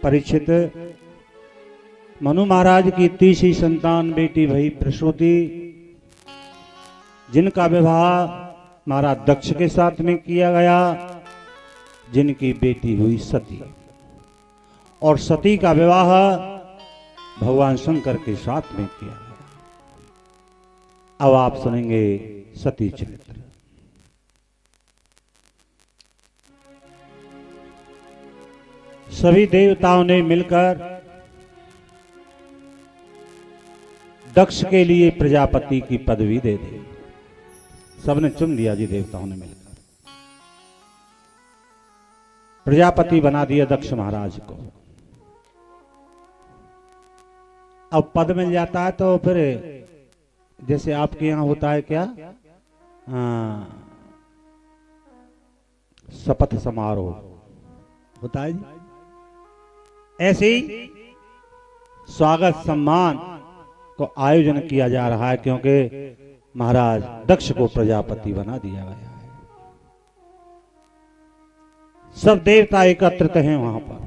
परीक्षित, मनु महाराज की तीसरी संतान बेटी भई प्रसूति, जिनका विवाह महाराज दक्ष के साथ में किया गया, जिनकी बेटी हुई सती, और सती का विवाह भगवान शंकर के साथ में किया गया। अब आप सुनेंगे सती चरित्र। सभी देवताओं ने मिलकर दक्ष के लिए प्रजापति की पदवी दे दी। सबने चुन लिया जी, देवताओं ने मिलकर प्रजापति बना दिया दक्ष महाराज को। अब पद मिल जाता है तो फिर जैसे आपके यहां होता है क्या, शपथ समारोह होता है जी, ऐसे ही स्वागत सम्मान को आयोजन किया जा रहा है, क्योंकि महाराज दक्ष को प्रजापति बना दिया गया है। सब देवता एकत्रित हैं वहां पर,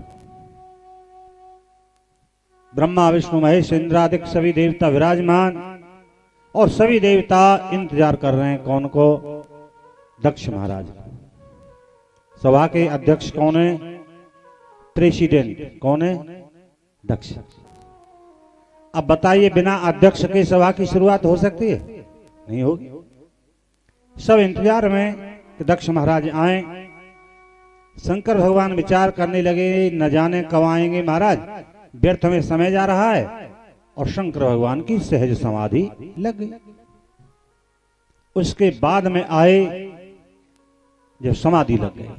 ब्रह्मा विष्णु महेश इंद्रादिक सभी देवता विराजमान, और सभी देवता इंतजार कर रहे हैं कौन को, दक्ष महाराज को। सभा के अध्यक्ष कौन है, प्रेसिडेंट कौन है, दक्ष। अब बताइए बिना अध्यक्ष के सभा की शुरुआत हो सकती है? नहीं होगी। सब इंतजार में कि दक्ष महाराज आए। शंकर भगवान विचार करने लगे, न जाने कब आएंगे महाराज, व्यर्थ में समय जा रहा है। और शंकर भगवान की सहज समाधि लग गई। उसके बाद में आए जब समाधि लग गई।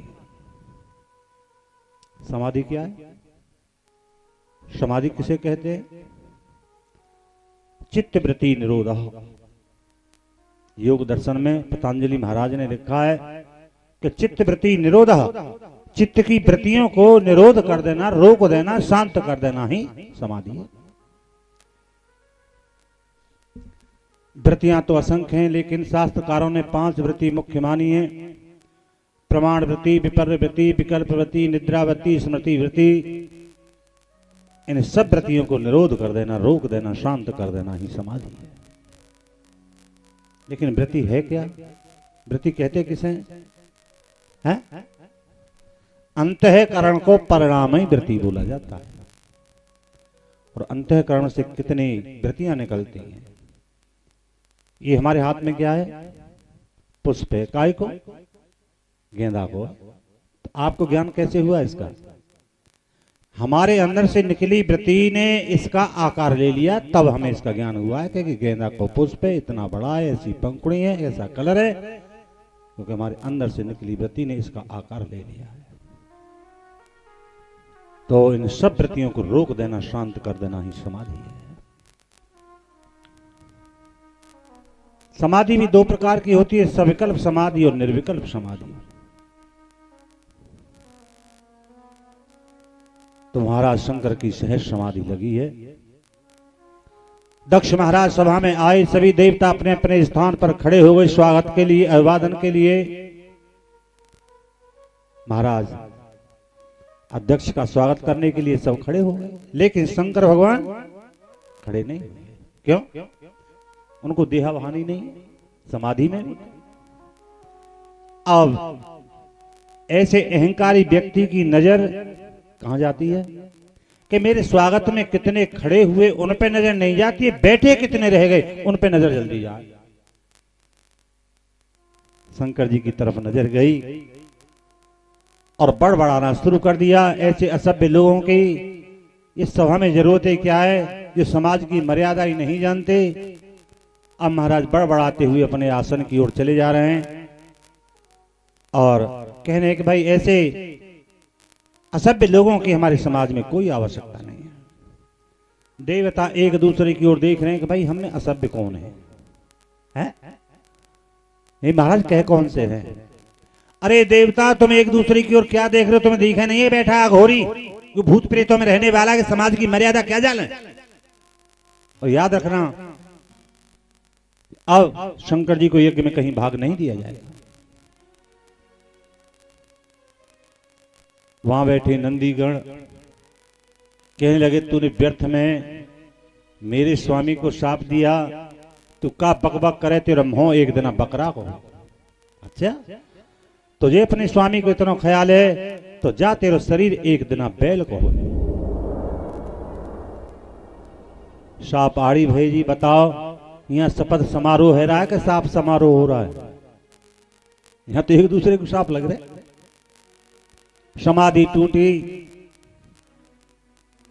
समाधि क्या है? समाधि किसे कहते हैं? चित्तवृत्ति निरोध। योग दर्शन में पतंजलि महाराज ने लिखा है कि चित्तवृत्ति निरोध, चित्त की वृत्तियों को निरोध कर देना, रोक देना, शांत कर देना ही समाधि है। वृत्तियां तो असंख्य हैं, लेकिन शास्त्रकारों ने 5 वृत्ति मुख्य मानी है। प्रमाण वृत्ति, विपर्य वृत्ति, विकल्प वृत्ति, निद्रा वृत्ति, स्मृति वृत्ति। इन सब वृत्तियों को निरोध कर देना, रोक देना, शांत कर देना ही समाधि है। लेकिन वृत्ति है क्या? वृत्ति कहते किसे हैं? अंतःकरण को परिणाम ही वृत्ति बोला जाता है। और अंतःकरण से कितनी वृत्तियां निकलती हैं। ये हमारे हाथ में क्या है? पुष्प है। काय को? गेंदा को। तो आपको ज्ञान कैसे हुआ इसका? हमारे अंदर से निकली वृत्ति ने इसका आकार ले लिया, तब हमें इसका ज्ञान हुआ है कि गेंदा को पुष्प है, इतना बड़ा है, ऐसी पंखुड़ी है, ऐसा कलर है, क्योंकि हमारे अंदर से निकली वृत्ति ने इसका आकार ले लिया है। तो इन सब वृत्तियों को रोक देना, शांत कर देना ही समाधि है। समाधि भी 2 प्रकार की होती है, सविकल्प समाधि और निर्विकल्प समाधि। तो महाराज शंकर की सहज समाधि लगी है। दक्ष महाराज सभा में आए, सभी देवता अपने अपने स्थान पर खड़े हो गए स्वागत के लिए, अभिवादन के लिए। महाराज अध्यक्ष का स्वागत करने के लिए सब खड़े हो गए, लेकिन शंकर भगवान खड़े नहीं। क्यों? उनको देहावहानी नहीं, समाधि में नहीं। अब ऐसे अहंकारी व्यक्ति की नजर कहां जाती है कि मेरे स्वागत में कितने खड़े हुए उन पे नजर नहीं जाती है, बैठे कितने रह गए उन पे नजर जल्दी जाए। शंकर जी की तरफ नजर गई और बड़बड़ाना शुरू कर दिया। ऐसे असभ्य लोगों की इस सभा में जरूरत है क्या है, जो समाज की मर्यादा ही नहीं जानते। अब महाराज बड़बड़ाते हुए अपने आसन की ओर चले जा रहे हैं और कहने हैं कि भाई ऐसे असभ्य लोगों की हमारे समाज में कोई आवश्यकता नहीं है। देवता एक दूसरे की ओर देख रहे हैं कि भाई हम में असभ्य कौन है? ये महाराज कह कौन से हैं? अरे देवता तुम एक दूसरे की ओर क्या देख रहे हो? तुम्हें दिखा नहीं है बैठा घोरी जो भूत प्रेतों में रहने वाला है, समाज की मर्यादा क्या जाने। और याद रखना, अब शंकर जी को यज्ञ में कहीं भाग नहीं दिया जाएगा। वहां बैठे नंदीगण कहने लगे तूने व्यर्थ में मेरे स्वामी को शाप दिया, तू का बकबक करे तेरा मुंह एक दिन बकरा को। अच्छा, तुझे अपने स्वामी को इतना ख्याल है तो जा तेरा शरीर एक दिन बैल को हो। साप आड़ी भाई जी बताओ, यहाँ शपथ समारोह है रहा है कि साप समारोह हो रहा है? यहाँ तो एक दूसरे को साप लग रहे। समाधि टूटी,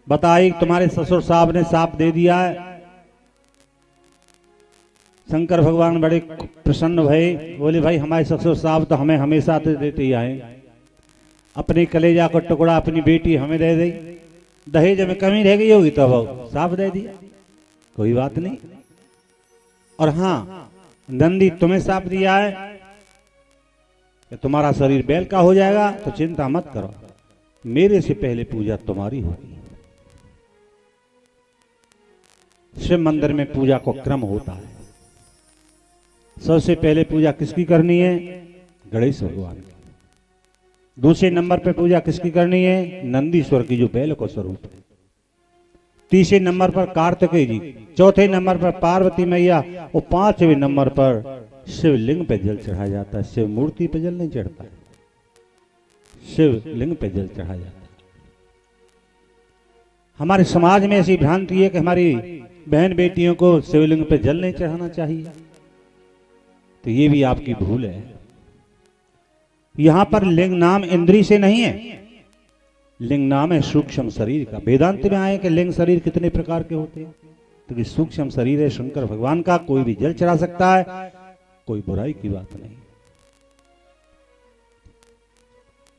बताई तुम्हारे ससुर साहब ने साप दे दिया है। शंकर भगवान बड़े प्रसन्न भये, बोले भाई हमारे ससुर साहब तो हमें हमेशा तो देते ही आए, अपनी कलेजा को टुकड़ा अपनी बेटी हमें दे दी, दहेज में कमी रह गई होगी तो अब साफ दे दिया, कोई बात नहीं। और हाँ, नंदी तुम्हें साफ दिया है कि तुम्हारा शरीर बैल का हो जाएगा, तो चिंता मत करो, मेरे से पहले पूजा तुम्हारी होगी। शिव मंदिर में पूजा को क्रम होता है। सबसे पहले पूजा किसकी करनी है? गणेश भगवान की। दूसरे नंबर पे पूजा किसकी करनी है? नंदीश्वर की, जो बैल को स्वरूप है। तीसरे नंबर पर कार्तिकेय जी, चौथे नंबर पर पार्वती मैया, और पांचवें नंबर पर शिवलिंग पे जल चढ़ाया जाता है। शिव मूर्ति पे जल नहीं चढ़ता है, शिवलिंग पे जल चढ़ाया जाता है। हमारे समाज में ऐसी भ्रांति है कि हमारी बहन बेटियों को शिवलिंग पे जल नहीं चढ़ाना चाहिए, तो ये भी आपकी भूल है। यहां पर लिंग नाम इंद्री से नहीं है, लिंग नाम है सूक्ष्म शरीर का। वेदांत में आए कि लिंग शरीर कितने प्रकार के होते हैं, तो सूक्ष्म शरीर है शंकर भगवान का, कोई भी जल चढ़ा सकता है, कोई बुराई की बात नहीं।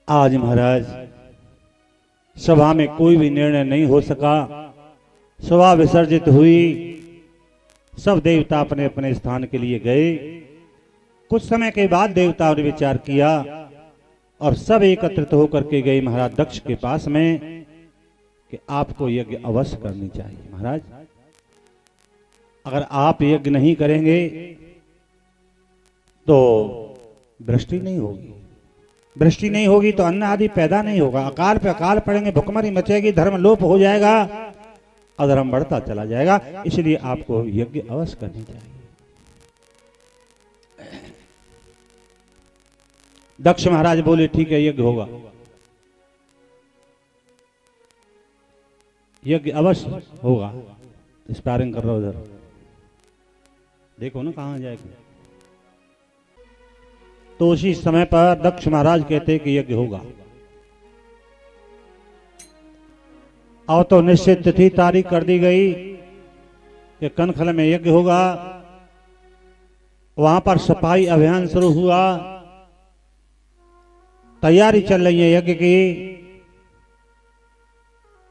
आज महाराज सभा में कोई भी निर्णय नहीं हो सका, सभा विसर्जित हुई, सब देवता अपने अपने स्थान के लिए गए। कुछ समय के बाद देवताओं ने विचार किया और सब एकत्रित होकर के गए महाराज दक्ष के पास में कि आपको यज्ञ अवश्य करनी चाहिए। महाराज अगर आप यज्ञ नहीं करेंगे तो वृष्टि नहीं होगी, वृष्टि नहीं होगी तो अन्न आदि पैदा नहीं होगा, अकाल पे अकाल पड़ेंगे, भुखमरी मचेगी, धर्म लोप हो जाएगा, अधर्म बढ़ता चला जाएगा। इसलिए आपको यज्ञ अवश्य करनी चाहिए। दक्ष महाराज बोले ठीक है यज्ञ होगा, यज्ञ अवश्य होगा। स्पारिंग कर रहा उधर, देखो ना कहां जाएगा। तो उसी समय पर दक्ष महाराज कहते कि यज्ञ होगा। और तो निश्चित तिथि तारीख कर दी गई कि कनखल में यज्ञ होगा। वहां पर सफाई अभियान शुरू हुआ, तैयारी चल रही है यज्ञ की।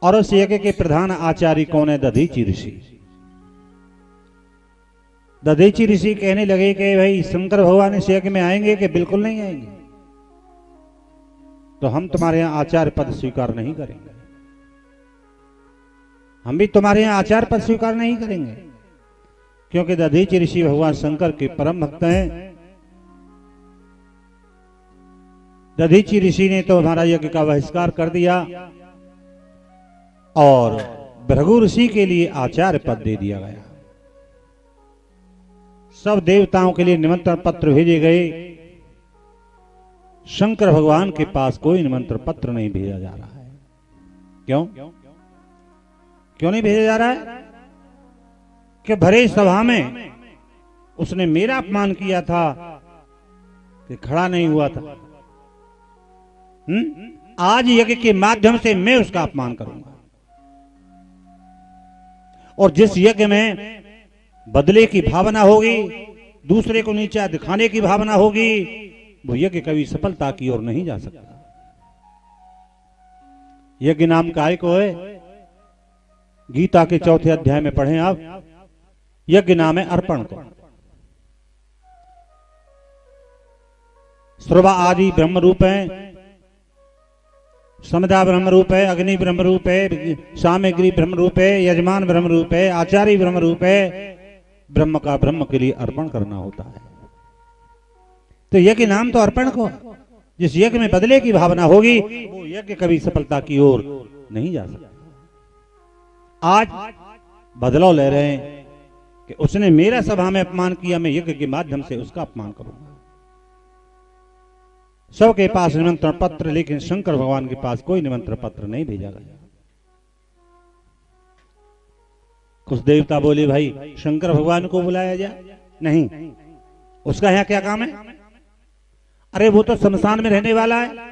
और उस यज्ञ के प्रधान आचार्य कौन है? दधीचि ऋषि। दधीचि ऋषि कहने लगे कि भाई शंकर भगवान इस यज्ञ में आएंगे कि बिल्कुल नहीं आएंगे, तो हम तुम्हारे यहां आचार्य पद स्वीकार नहीं करेंगे, हम भी तुम्हारे यहां आचार्य पद स्वीकार नहीं करेंगे। क्योंकि दधीचि ऋषि भगवान शंकर के परम भक्त हैं। दधीचि ऋषि ने तो हमारा यज्ञ का बहिष्कार कर दिया और भृगु ऋषि के लिए आचार्य पद दे दिया गया। सब देवताओं के लिए निमंत्रण पत्र भेजे गए, शंकर भगवान के पास कोई निमंत्रण पत्र नहीं भेजा जा रहा है। क्यों क्यों नहीं भेजा जा रहा है? कि भरे सभा में उसने मेरा अपमान किया था कि खड़ा नहीं हुआ था। आज यज्ञ के माध्यम से मैं उसका अपमान करूंगा। और जिस यज्ञ में बदले की भावना होगी, दूसरे को नीचा दिखाने की भावना होगी, वो यज्ञ कभी सफलता की ओर नहीं जा सकता। यज्ञ नाम काय को है, गीता के चौथे अध्याय में पढ़ें आप। यज्ञ नाम है अर्पण को। श्रवा आदि ब्रह्म रूप है, समदा ब्रह्म रूप है, अग्नि ब्रह्म रूप है, सामग्री ब्रह्म रूप है, यजमान ब्रह्म रूप है, आचार्य ब्रह्म रूप है। ब्रह्म का ब्रह्म के लिए अर्पण करना होता है। तो यज्ञ नाम तो अर्पण को। जिस यज्ञ में बदले की भावना होगी वो यज्ञ कभी सफलता की ओर नहीं जा सकता। आज बदलाव ले रहे हैं कि उसने मेरा सभा में अपमान किया, मैं यज्ञ के माध्यम से उसका अपमान करूंगा। सबके पास निमंत्रण पत्र, लेकिन शंकर भगवान के पास कोई निमंत्रण पत्र नहीं भेजा गया। कुछ देवता बोले भाई शंकर भगवान को बुलाया जाए, नहीं, उसका यहां क्या काम है? अरे वो तो शमशान में रहने वाला है।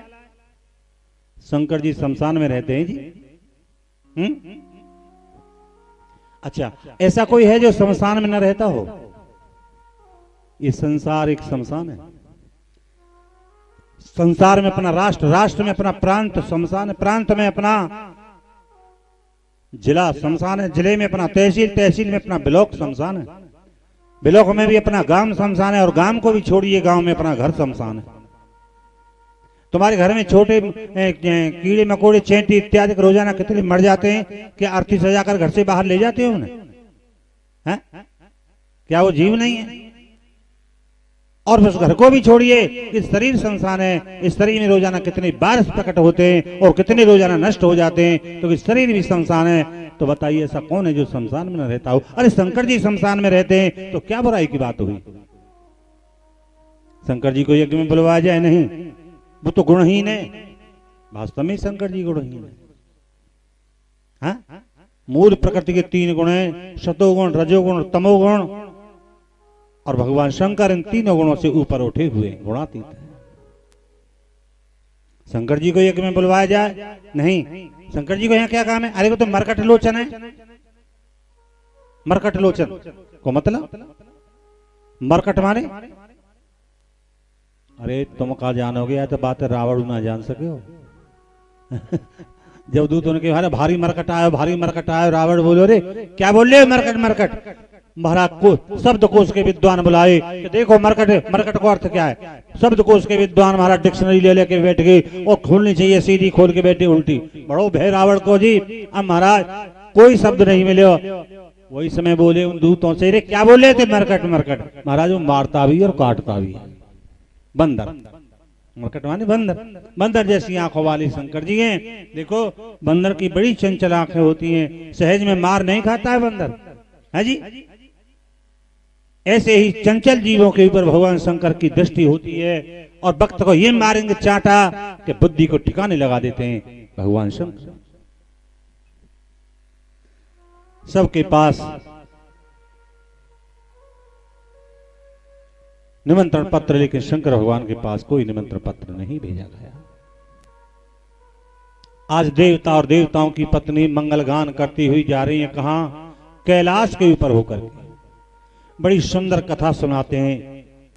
शंकर जी शमशान में रहते हैं जी। अच्छा, ऐसा कोई है जो शमशान में न रहता हो? ये संसार एक शमशान है। संसार में अपना राष्ट्र, राष्ट्र में अपना प्रांत शमशान है, प्रांत में अपना जिला शमशान है, जिले में अपना तहसील, तहसील में अपना ब्लॉक शमशान है, ब्लॉक में भी अपना गांव शमशान है, और गांव को भी छोड़िए गांव में अपना घर शमशान है। तुम्हारे घर में छोटे कीड़े मकोड़े चैंटी इत्यादि रोजाना कितने मर जाते हैं, क्या अर्थी सजाकर घर से बाहर ले जाते हो उन्हें? हैं? क्या वो जीव नहीं है? और उस घर को भी छोड़िए, इस शरीर शमशान है, इस शरीर में रोजाना कितने बारिश प्रकट होते हैं और कितने रोजाना नष्ट हो जाते हैं, तो इस शरीर भी शमशान है। तो बताइए ऐसा कौन है जो शमशान में न रहता हो? अरे शंकर जी शमशान में रहते हैं तो क्या बुराई की बात हुई? शंकर जी को यज्ञ में बुलवाया जाए? नहीं, वो तो गुणहीन है। वास्तव में शंकर जी गुणहीन है। हाँ? मूल प्रकृति के 3 गुण हैं, सतोगुण, रजोगुण, तमोगुण, और भगवान शंकर इन तीनों गुणों से ऊपर उठे हुए गुणातीत है। शंकर जी को यज्ञ में बुलवाया जाए? नहीं, शंकर जी को यहाँ क्या काम है? अरे वो तो मरकट लोचन है। मरकट लोचन को मतलब मरकट माने? अरे तुम कहा जानोगे, या तो बात रावण ना जान सके हो। जब दूतों ने कहा भारी मरकट आयो, भारी मरकट आयो, रावण बोलो रे क्या बोल रहे हो? मरकट मरकट। महाराज को शब्दकोश के विद्वान बुलाए कि देखो मरकट, मरकट को अर्थ क्या है? शब्दकोश के विद्वान महाराज डिक्शनरी ले लेके बैठ गए, और खोलनी चाहिए सीधी, खोल के बैठे उल्टी। बड़ो भय रावण को जी। अब महाराज कोई शब्द नहीं मिले। वही समय बोले उन दूतों से, रे क्या बोले थे? मरकट मरकट। महाराज वो मारता भी और काटता भी। बंदर, मरकट माने बंदर। बंदर जैसी आंखों वाले शंकर जी हैं। देखो बंदर की बड़ी चंचल आंखें होती हैं, सहज में मार नहीं खाता है बंदर, है जी। ऐसे ही चंचल जीवों के ऊपर भगवान शंकर की दृष्टि होती है, और भक्त को ये मारेंगे चाटा कि बुद्धि को ठिकाने लगा देते हैं भगवान शंकर। सबके पास निमंत्रण पत्र, लेकिन शंकर भगवान के पास कोई निमंत्रण पत्र नहीं भेजा गया। आज देवता और देवताओं की पत्नी मंगलगान करती हुई जा रही है। कहां? कैलाश के ऊपर होकर के बड़ी सुंदर कथा सुनाते हैं।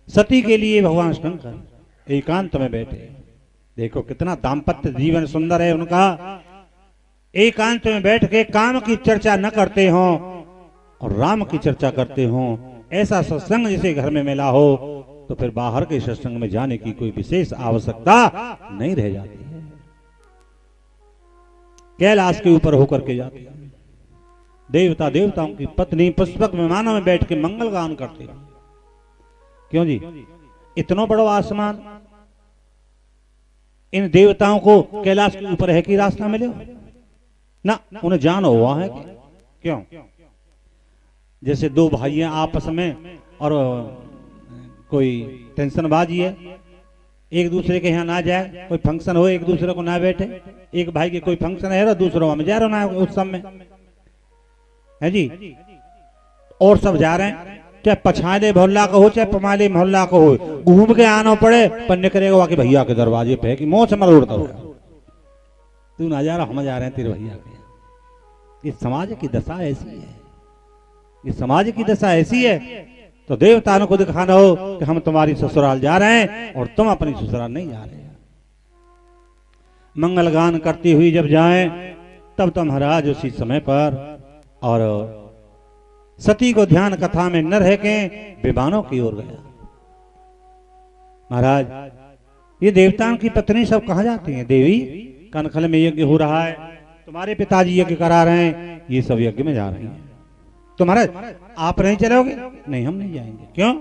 सती के लिए भगवान शंकर एकांत में बैठे। देखो कितना दाम्पत्य जीवन सुंदर है उनका। एकांत में बैठ के काम की चर्चा न करते हो और राम की चर्चा करते हो। ऐसा सत्संग जिसे घर में मिला हो तो फिर बाहर के सत्संग में जाने की कोई विशेष आवश्यकता नहीं रह जाती है। कैलाश के ऊपर होकर के जाते हैं। देवता देवताओं की पत्नी पुष्पक विमानों में बैठ के मंगल गान करते। क्यों जी? इतना बड़ा आसमान, इन देवताओं को कैलाश के ऊपर है कि रास्ता मिले ना? उन्हें जान हुआ है क्यों? जैसे 2 भाई हैं आपस में और कोई टेंशनबाजी है, एक दूसरे के यहाँ ना जाए, कोई फंक्शन हो एक दूसरे को ना बैठे। एक भाई के कोई फंक्शन है, दूसरों में जा रहा ना उत्सव में, है जी। और सब जा रहे हैं, चाहे पछाले मोहल्ला का हो चाहे पमाले मोहल्ला का हो, घूम के आना पड़े पर निकलेगा कि भैया के दरवाजे पे कि मोह से मर उड़ता हो, तू ना जा रहा हम जा रहे हैं तेरे भैया के। इस समाज की दशा ऐसी है, इस समाज की दशा ऐसी है। तो देवताओं को दिखाना हो कि हम तुम्हारी ससुराल जा रहे हैं और तुम अपनी ससुराल नहीं जा रहे। मंगल गान करती हुई जब जाएं तब तो महाराज उसी समय पर और सती को ध्यान कथा में न रह के विमानों की ओर गया। महाराज ये देवताओं की पत्नी सब कहाँ जाती हैं? देवी कनखल में यज्ञ हो रहा है, तुम्हारे पिताजी यज्ञ करा रहे हैं, ये सब यज्ञ में जा रही हैं। तो महाराज आप नहीं चलोगे? नहीं हम नहीं जाएंगे। क्यों?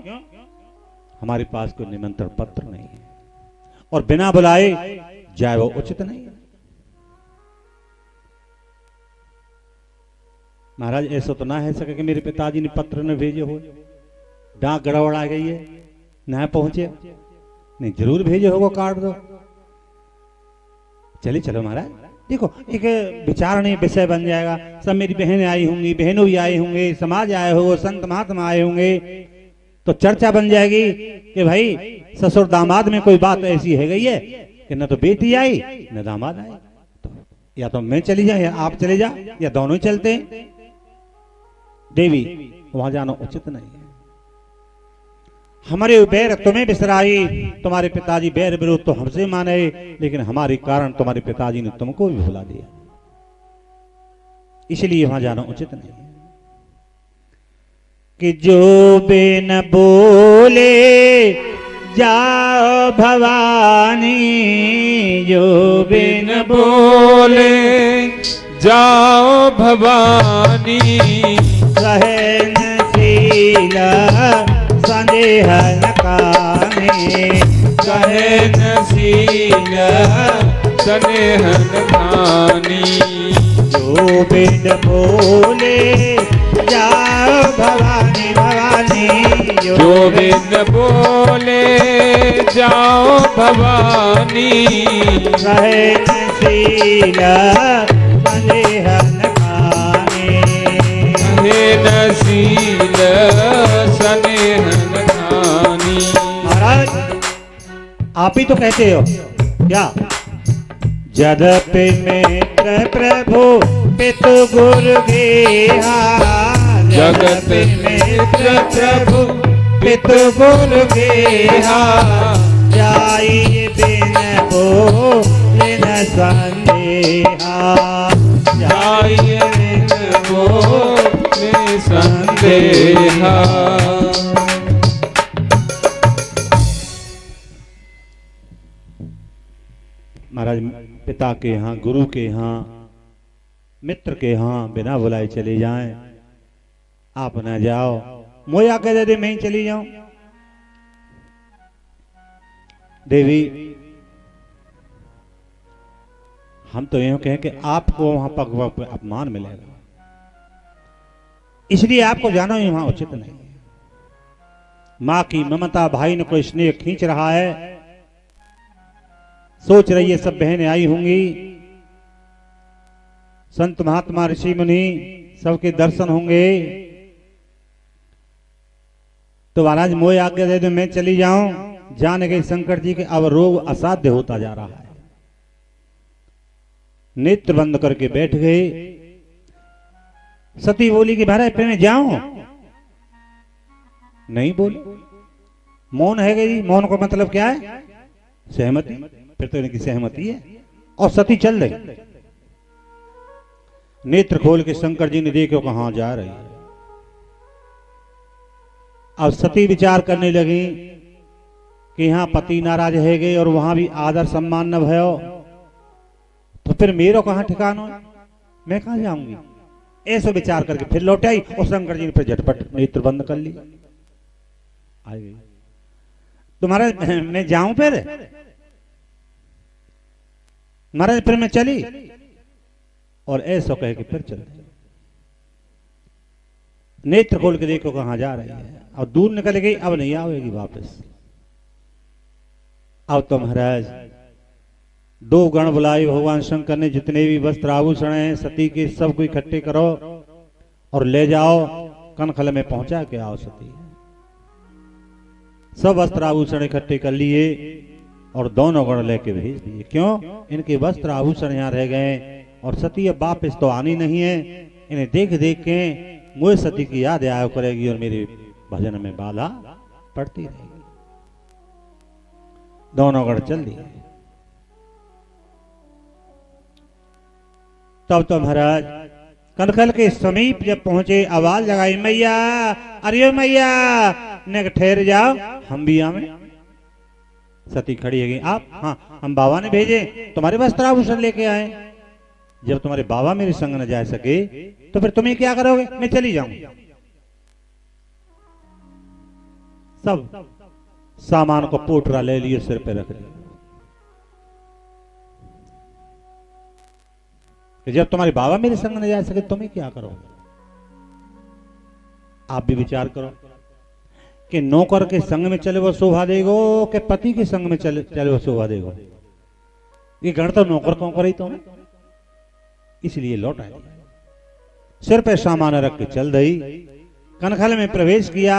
हमारे पास कोई निमंत्रण पत्र नहीं है और बिना बुलाए जाए वो उचित नहीं है। महाराज ऐसा तो ना है सके कि मेरे पिताजी ने पत्र न भेजे हो, डाक गड़बड़ आ गई है, ना पहुंचे, नहीं जरूर भेजे होगा, काट दो। चलिए चलो महाराज, देखो एक विचारणीय विषय बन जाएगा। सब मेरी बहनें आई होंगी, बहनों भी आए होंगे, समाज आए होगा, संत महात्मा आए होंगे, तो चर्चा बन जाएगी कि भाई ससुर दामाद में कोई बात ऐसी है गई है कि न तो बेटी आई न दामाद आए, तो या तो मैं चली जाए या आप चले जा या दोनों ही चलते हैं। देवी वहां जाना उचित नहीं है। हमारे बैर तुम्हें बिसराई, तुम्हारे पिताजी बैर विरोध तो हमसे माने, लेकिन हमारे कारण तुम्हारे पिताजी ने तुमको भी भुला दिया, इसलिए वहां जाना उचित नहीं है। कि जो बिन बोले जाओ भवानी, जो बिन बोले जाओ भवानी, सहनशील संदेहन काने, सहनशील स्नेहन खानी। जो बिन बोले जाओ भवानी, भवानी जो बिन बोले जाओ भवानी, सहनशील संदेहन काने, सहनशील स्नेहन खानी। महाराज आप ही तो कहते हो क्या, जदपि मित्र प्रभु पितु गुरु गेहा, जगत मित्र प्रभु पितु गुरु गेहा, जाई बिन बोलिन संदेहा, जाई बिन बोले संदेहा। महाराज पिता के यहाँ, गुरु के यहाँ, मित्र के यहाँ बिना बुलाए चले जाएं, आप ना जाओ, मोया कह दे मैं ही चली जाऊं। देवी हम तो यूं कहें कि आपको वहां पग पग पे अपमान मिलेगा, इसलिए आपको जाना ही वहां उचित नहीं है। मां की ममता, भाई ने कोई स्नेह खींच रहा है, सोच रही है सब बहनें आई होंगी, संत महात्मा ऋषि मुनि सबके दर्शन होंगे, तो महाराज मोह आज्ञा दे दो मैं चली जाऊं। जान गए शंकर जी के अब रोग असाध्य होता जा रहा है, नेत्र बंद करके बैठ गए। सती बोली कि महाराज फिर मैं जाऊं, नहीं बोली, मौन है गई। मौन का मतलब क्या है, सहमति, फिर तो इनकी सहमति है, और सती चल रही। नेत्र खोल के शंकर जी ने देखो कहां जा रही है। अब सती विचार करने लगी कि यहां पति नाराज है गए और वहां भी आदर सम्मान न भयो, तो फिर मेरो कहां ठिकाना, मैं कहां जाऊंगी। ऐसा विचार करके फिर लौट आई, और शंकर जी ने फिर झटपट नेत्र बंद कर ली, आ गई। तुम्हारा मैं जाऊं फिर, महाराज फिर मैं चली, और ऐसा कह के फिर चल नेत्र खोल के देखो कहां जा रही है, और दूर निकल गई, अब नहीं आएगी वापस। अब तो महाराज दो गण बुलाए भगवान शंकर ने, जितने भी वस्त्र आभूषण हैं सती के सबको इकट्ठे करो और ले जाओ, कनखल में पहुंचा के आओ। सती सब वस्त्र आभूषण इकट्ठे कर लिए और दोनों गण लेके भेज दिए। क्यों, इनके वस्त्र आभूषण यहाँ रह गए, और सती अब वापस तो आनी नहीं है। इन्हें देख देख के मुझे सती की याद आया करेगी और मेरे भजन में बाधा पड़ती रहेगी। दोनों गण चल दिए। तब तो महाराज कनखल के समीप जब पहुंचे, आवाज लगाई, मैया, अरे मैया, ने ठहर जाओ, हम भी आवे। सती खड़ी है, आप? हाँ, हम बाबा ने भेजे, तुम्हारे वस्त्र आभूषण लेके आए। जब तुम्हारे बाबा मेरे संग न जा सके तो फिर तुम्हें क्या करोगे, मैं चली जाऊं। सब सामान को पोटरा ले लिए, सिर पे रख दिया। जब तुम्हारे बाबा मेरे संग न जा सके तुम्हें क्या करोगे। आप भी विचार करो कि नौकर के संग में चले वो शोभा देगो कि पति के संग में चले वो शोभा देगो। ये गण तो नौकर कौन करे तो, इसलिए लौट आए। सिर पे सामान रख के चल दई, कनखल में प्रवेश किया,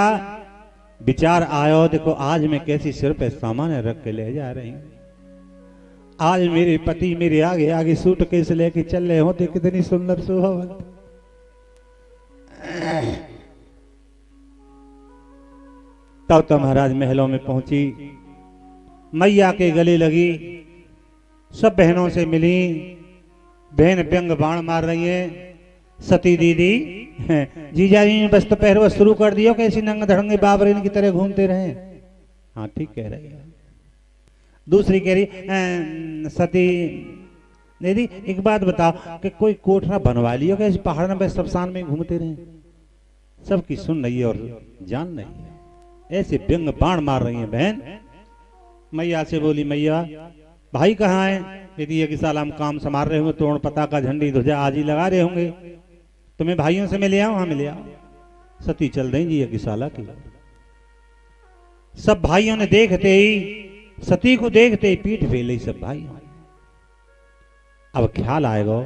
विचार आयो देखो आज मैं कैसी सिर पे सामान रख के ले जा रही हूं। आज मेरे पति मेरे आगे आगे सूटकेस लेके चल रहे होते, कितनी सुंदर शोभा बनती। तब तो महाराज महलों में पहुंची, मैया के गले लगी, सब बहनों से मिली, बहन व्यंग बाण मार रही है। सती दीदी जीजा जी ने बस तो पहरवा शुरू कर दियो, कैसी नंग धड़ंगे बाबरीन की तरह घूमते रहे। हाँ ठीक कह रही है। दूसरी कह रही सती दीदी एक बात बताओ कि कोई कोठरा बनवा लियो कैसे पहाड़ में शमशान में घूमते रहे। सबकी सुन रही है और जान रही है, ऐसे व्यंग बाण मार रही है बहन। मैया से बोली मैया भाई कहाँ है? यदि ये कि साल हम काम संभाल रहे होंगे, तोड़ पता का झंडी ध्वजा आज ही लगा रहे होंगे, तुम्हें भाइयों से मिले आओ। हाँ मिले आओ। सती चल रही जी यज्ञशाला की। सब भाइयों ने देखते ही, सती को देखते ही पीठ फेल सब भाई। अब ख्याल आएगा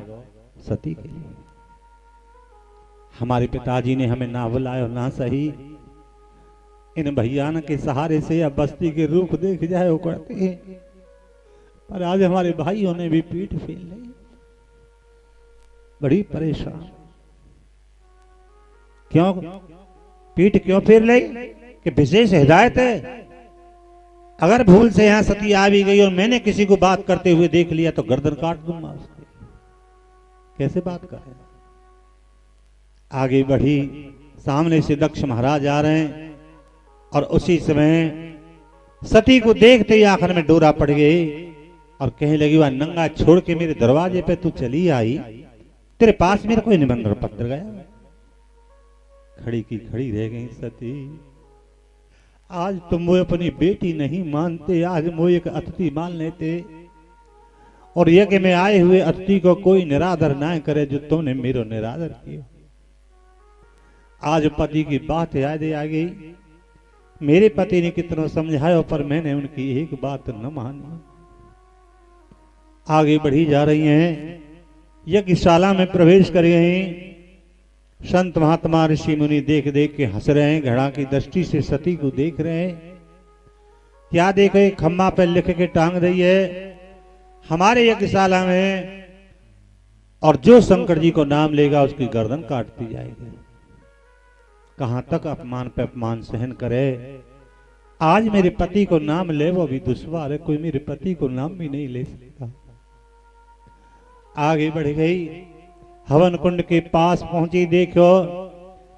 सती के लिए, हमारे पिताजी ने हमें ना बुलाया ना सही, इन भैयान के सहारे से अब बस्ती के रूप देख जाए वो करते हैं, पर आज हमारे भाइयों ने भी पीठ फेल ली। बड़ी परेशान। क्यों पीठ क्यों फेर ली? कि विशेष हिदायत है। अगर भूल से यहां सती आ भी गई और मैंने किसी को बात करते हुए देख लिया तो गर्दन काट दूंगा उसकी। कैसे बात करें? आगे बढ़ी, सामने से दक्ष महाराज आ रहे हैं और उसी समय सती को देखते ही आखिर में डोरा पड़ गई और कहने लगी वह नंगा छोड़ के मेरे दरवाजे पे तू चली आई, तेरे पास मेरा कोई निमंत्रण पत्र गया? खड़ी की खड़ी रह गई सती। आज तुम वो अपनी बेटी नहीं मानते, आज वो एक अतिथि मान लेते, और यह कि मैं आए हुए अतिथि को कोई निरादर ना करे जो तुमने मेरो निरादर किया। आज पति की बात याद आ गई। मेरे पति ने कितना समझाया पर मैंने उनकी एक बात न मानी। आगे बढ़ी जा रही हैं, यज्ञशाला में प्रवेश कर गई। संत महात्मा ऋषि मुनि देख देख के हंस रहे हैं, घड़ा की दृष्टि से सती को देख रहे हैं। क्या देखे? खम्मा पे लिख के टांग रही है हमारे यज्ञशाला में, और जो शंकर जी को नाम लेगा उसकी गर्दन काटती जाएगी। कहां तक अपमान पे अपमान सहन करे। आज मेरे पति को नाम ले वो भी दुश्वार है, कोई मेरे पति को नाम भी नहीं ले सकता। आगे बढ़ गई, हवन कुंड के पास पहुंची, देखो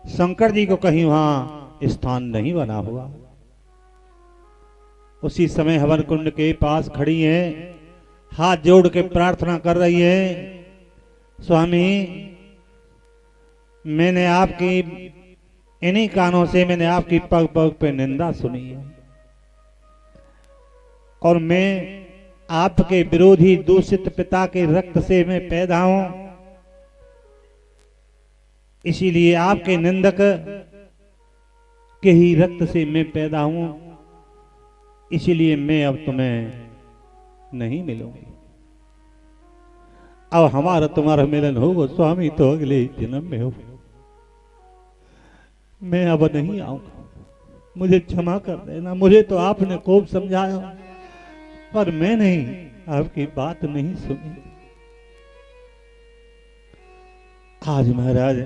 शंकर जी को कहीं वहां स्थान नहीं बना हुआ। उसी समय हवन कुंड के पास खड़ी हैं, हाथ जोड़ के प्रार्थना कर रही है, स्वामी मैंने आपकी इन्हीं कानों से मैंने आपकी पग पग पे निंदा सुनी है, और मैं आपके विरोधी दूषित पिता के रक्त से मैं पैदा हूं, इसीलिए आपके निंदक के ही रक्त से मैं पैदा हूं, इसीलिए मैं अब तुम्हें नहीं मिलूंगी। अब हमारा तुम्हारा मिलन होगा स्वामी तो अगले जन्म में हो। मैं अब नहीं आऊंगा, मुझे क्षमा कर देना। मुझे तो आपने खूब समझाया पर मैं नहीं, आपकी बात नहीं सुनी। आज महाराज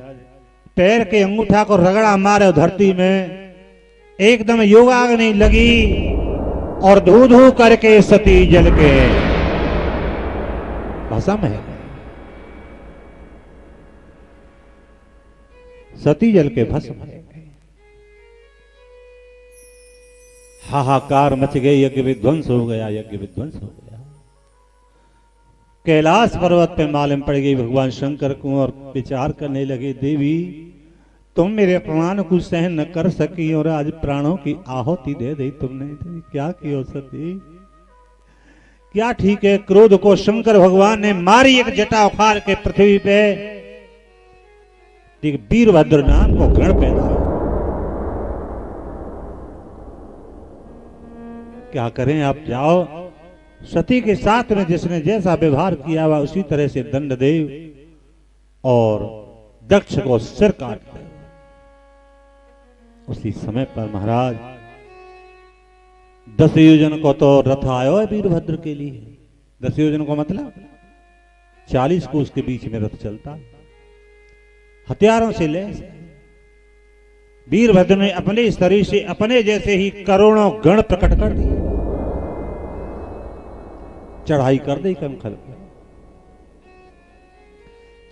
पैर के अंगूठा को रगड़ा मारे धरती में, एकदम योगाग्नि लगी और धू धू करके सती जल के भस्म है। सती जल के भस्म है। हाहाकार मच गए, यज्ञ विध्वंस हो गया, यज्ञ विध्वंस हो गया। कैलाश पर्वत पे मालूम पड़ गई भगवान शंकर को और विचार करने लगे, देवी तुम मेरे अपमान को सहन न कर सकी और आज प्राणों की आहुति दे दी तुमने। क्या किया सती? क्या ठीक है? क्रोध को शंकर भगवान ने मारी एक जटा उखाड़ के पृथ्वी पे, वीरभद्र नाम को गण पैदा। क्या करें, आप जाओ, सती के साथ में जिसने जैसा व्यवहार किया हुआ उसी तरह से दंड दे और दक्ष को सिर काट दे। उसी समय पर महाराज 10 योजन को तो रथ आयो है वीरभद्र के लिए। 10 योजन को मतलब 40 कोस के बीच में रथ चलता, हथियारों से लैस। वीरभद्र ने अपने शरीर से अपने जैसे ही करोड़ों गण प्रकट कर दिए, चढ़ाई कर दी कनखल पर,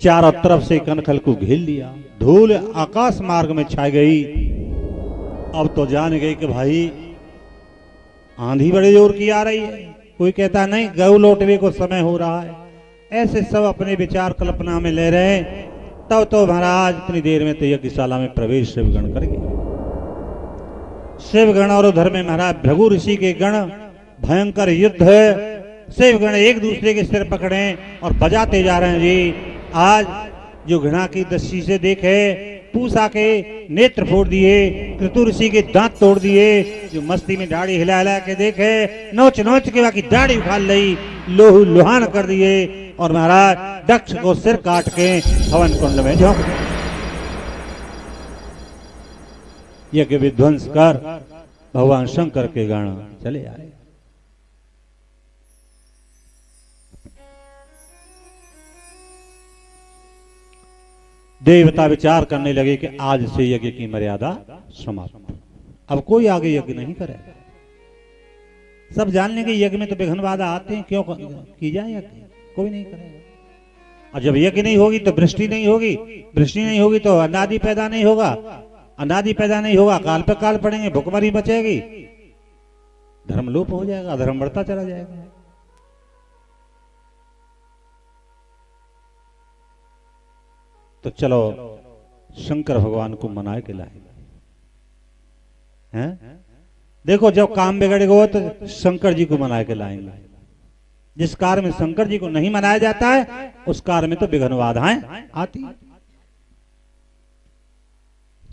चारों तरफ से कनखल को घेर लिया, धूल आकाश मार्ग में छा गई। अब तो जान गए कि भाई आंधी बड़े जोर की आ रही है। कोई कहता नहीं गऊ लौटने को समय हो रहा है, ऐसे सब अपने विचार कल्पना में ले रहे हैं। तब तो महाराज इतनी देर में तो यज्ञशाला में प्रवेश शिवगण कर गए। शिवगण और उधर में महाराज भृगु ऋषि के गण, भयंकर युद्ध है। शिवगण एक दूसरे के सिर पकड़े और बजाते जा रहे हैं जी। आज जो घृणा की दृष्टि से देखे, पूसा के नेत्र फोड़ दिए, कृतु ऋषि के दांत तोड़ दिए, जो मस्ती में दाढ़ी हिला हिला के देखे, नोच नोच के बाकी दाढ़ी उखाड़ ली, लोहू लुहान कर दिए और महाराज दक्ष को सिर काट के हवन कुंड में झोंक दिया। यज्ञ विध्वंस कर भगवान शंकर के गण चले आए। देवता विचार करने लगे कि आज से यज्ञ की मर्यादा समाप्त, अब कोई आगे यज्ञ नहीं करेगा। सब जान लेंगे यज्ञ में तो विघ्न बाधा आते हैं, क्यों की जाए यज्ञ, कोई नहीं करेगा। और जब यज्ञ नहीं होगी तो वृष्टि नहीं होगी, वृष्टि नहीं होगी तो अनादि पैदा नहीं होगा, अनादि पैदा नहीं होगा, काल पे काल पड़ेंगे, भुखमरी बचेगी, धर्म लोप हो जाएगा, धर्म बढ़ता चला जाएगा। तो चलो शंकर भगवान को मनाए के लाए हैं। देखो जब काम बिगड़ेगा तो शंकर जी को मनाए के लाएंगे। जिस कार्य में शंकर जी को नहीं मनाया जाता है उस कार्य में तो विघ्न बाधाएं आती।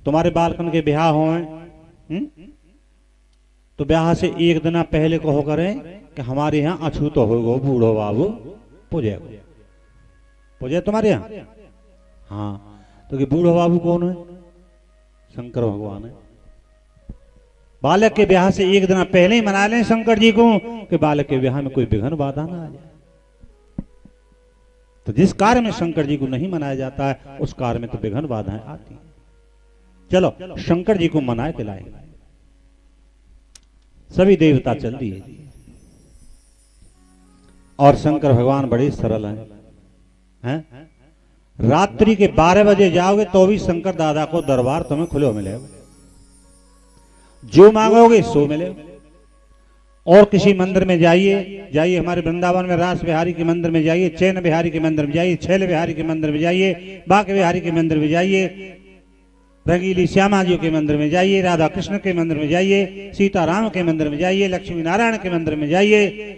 तुम्हारे बालकन के ब्याह हो तो ब्याह से एक दिन पहले कहो करें कि हमारे यहाँ अछूत होगो बूढ़ो बाबू पूजे पूजे तुम्हारे यहाँ। हाँ तो कि बूढ़ो बाबू कौन है? शंकर भगवान है। बालक के ब्याह से एक दिन पहले ही मना लें शंकर जी को कि बालक के ब्याह में कोई विघ्न बाधा ना आ जाए। तो जिस कार्य में शंकर जी को नहीं मनाया जाता है उस कार्य में तो विघ्न बाधाएं आती हैं। चलो शंकर जी को मनाए के लाए, सभी देवता चल दिए और शंकर भगवान बड़े सरल हैं। रात्रि के 12 बजे जाओगे तो भी शंकर दादा को दरबार तुम्हें खुले मिलेगा, जो मांगोगे सो मिलेगा। और किसी मंदिर में जाइए हमारे वृंदावन में रास बिहारी के मंदिर में जाइए, चैन बिहारी के मंदिर में जाइए, छैल बिहारी के मंदिर में जाइए, बांके बिहारी के मंदिर में जाइए, रंगीली श्यामा जी के मंदिर में जाइए, राधा कृष्ण के मंदिर में जाइए, सीताराम के मंदिर में जाइए, लक्ष्मी नारायण के मंदिर में जाइए।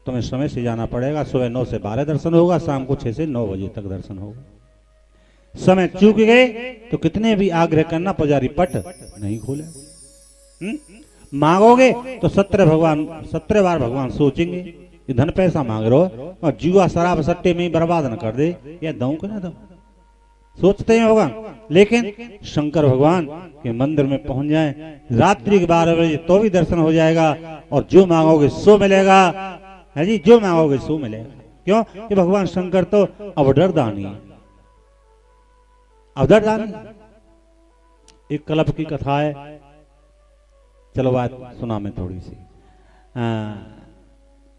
तुम्हें समय से जाना पड़ेगा। सुबह 9 से 12 दर्शन होगा, शाम को 6 से 9 बजे तक दर्शन होगा। समय चूक गए तो कितने भी आग्रह करना पुजारी पट नहीं खोले। मांगोगे तो 17 बार भगवान सोचेंगे कि धन पैसा मांग रहे हो और जुआ शराब सट्टे में बर्बाद न कर दे, या दऊं कि ना दऊं, सोचते हैं भगवान। लेकिन शंकर भगवान के मंदिर में पहुंच जाए रात्रि के 12 बजे तो भी दर्शन हो जाएगा और जो मांगोगे सो मिलेगा। है जी, जो मांगोगे सो मिलेगा। क्यों कि भगवान शंकर तो अवडरदानी है, अवडरदानी। एक कल्प की कथा है, चलो बात सुना मैं थोड़ी सी।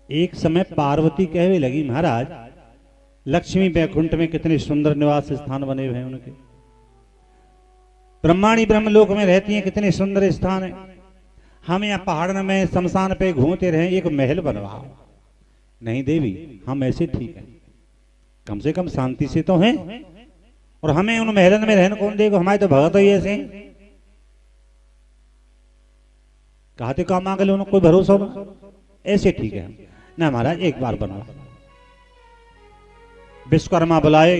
एक समय पार्वती कहने लगी महाराज लक्ष्मी बैकुंठ में कितने सुंदर निवास स्थान बने हुए हैं उनके, ब्रह्माणी ब्रह्मलोक में रहती हैं, कितने सुंदर स्थान है। हम यहाँ पहाड़ में शमशान पे घूमते रहे, एक महल बनवाओ। नहीं देवी, हम ऐसे ठीक है, कम से कम शांति से तो हैं, और हमें उन महलन में रहने कौन देगा, हमारे तो भगत ही ऐसे कहते काम मांग लो, कोई भरोसा ना, ऐसे ठीक है ना महाराज। एक बार बनवा, विश्वकर्मा बुलाए,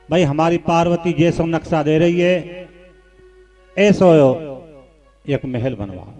भाई हमारी पार्वती जैसा नक्शा दे रही है ऐसा एक महल बनवाओ।